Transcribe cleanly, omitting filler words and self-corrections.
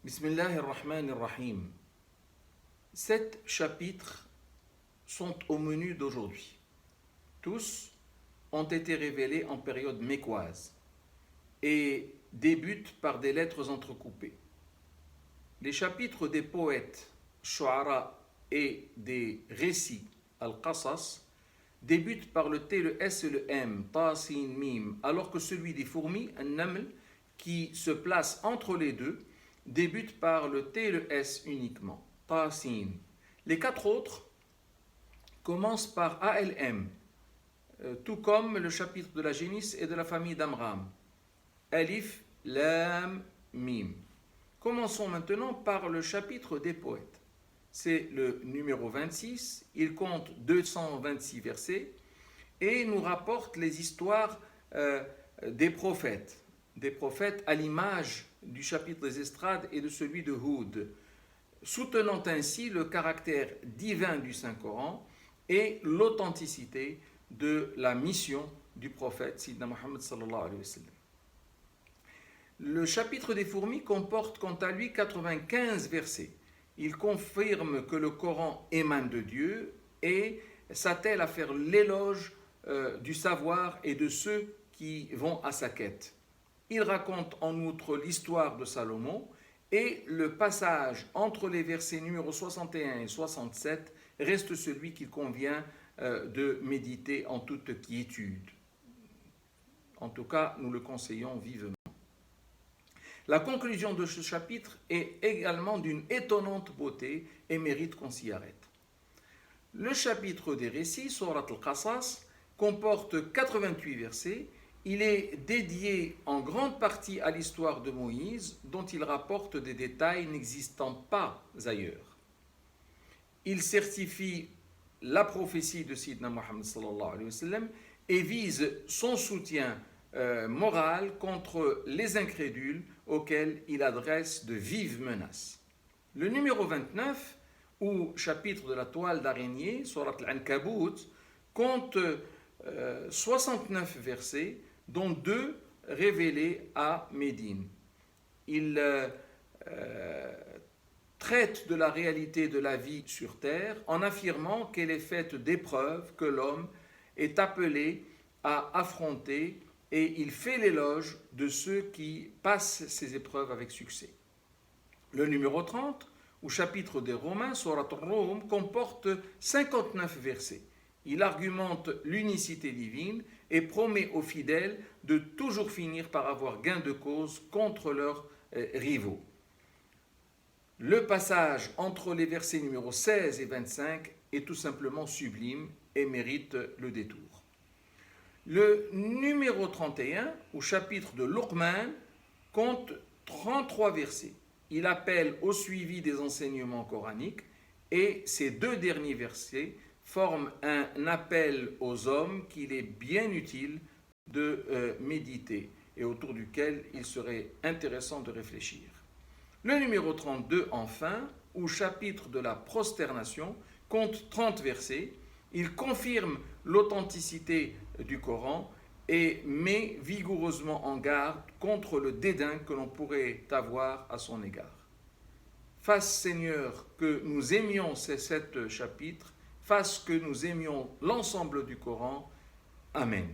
Bismillahirrahmanirrahim. 7 chapitres sont au menu d'aujourd'hui. Tous ont été révélés en période mécoise et débutent par des lettres entrecoupées. Les chapitres des poètes, shu'ara, et des récits, al-qasas, débutent par le T, le S et le M, ta, sin, mim, alors que celui des fourmis, an-naml, qui se place entre les deux, débute par le T et le S uniquement, ta, sin. Les 4 autres commencent par ALM, tout comme le chapitre de la génisse et de la famille d'Amram. Alif, Lam, Mim. Commençons maintenant par le chapitre des poètes. C'est le numéro 26, il compte 226 versets et nous rapporte les histoires des prophètes à l'image du chapitre des estrades et de celui de Houd, soutenant ainsi le caractère divin du Saint-Coran et l'authenticité de la mission du prophète Sidna Muhammad sallallahu alayhi wa sallam. Le chapitre des fourmis comporte quant à lui 95 versets. Il confirme que le Coran émane de Dieu et s'attelle à faire l'éloge du savoir et de ceux qui vont à sa quête. Il raconte en outre l'histoire de Salomon et le passage entre les versets numéros 61 et 67 reste celui qu'il convient de méditer en toute quiétude. En tout cas, nous le conseillons vivement. La conclusion de ce chapitre est également d'une étonnante beauté et mérite qu'on s'y arrête. Le chapitre des récits, Surat al-Qasas, comporte 88 versets. Il est dédié en grande partie à l'histoire de Moïse, dont il rapporte des détails n'existant pas ailleurs. Il certifie la prophétie de Sidna Muhammad sallallahu alayhi wa sallam et vise son soutien moral contre les incrédules auxquels il adresse de vives menaces. Le numéro 29, ou chapitre de la toile d'araignée, Surat al-Ankabut, compte 69 versets, dont 2 révélés à Médine. Il traite de la réalité de la vie sur terre en affirmant qu'elle est faite d'épreuves que l'homme est appelé à affronter et il fait l'éloge de ceux qui passent ces épreuves avec succès. Le numéro 30, ou chapitre des Romains, Surat al-Rum, comporte 59 versets. Il argumente l'unicité divine et promet aux fidèles de toujours finir par avoir gain de cause contre leurs rivaux. Le passage entre les versets numéros 16 et 25 est tout simplement sublime et mérite le détour. Le numéro 31, ou chapitre de Luqman, compte 33 versets. Il appelle au suivi des enseignements coraniques et ces 2 derniers versets forment un appel aux hommes qu'il est bien utile de méditer et autour duquel il serait intéressant de réfléchir. Le numéro 32, enfin, ou chapitre de la prosternation, compte 30 versets. Il confirme l'authenticité du Coran et met vigoureusement en garde contre le dédain que l'on pourrait avoir à son égard. Fasse, Seigneur, que nous aimions ces 7 chapitres, fasse que nous aimions l'ensemble du Coran. Amen.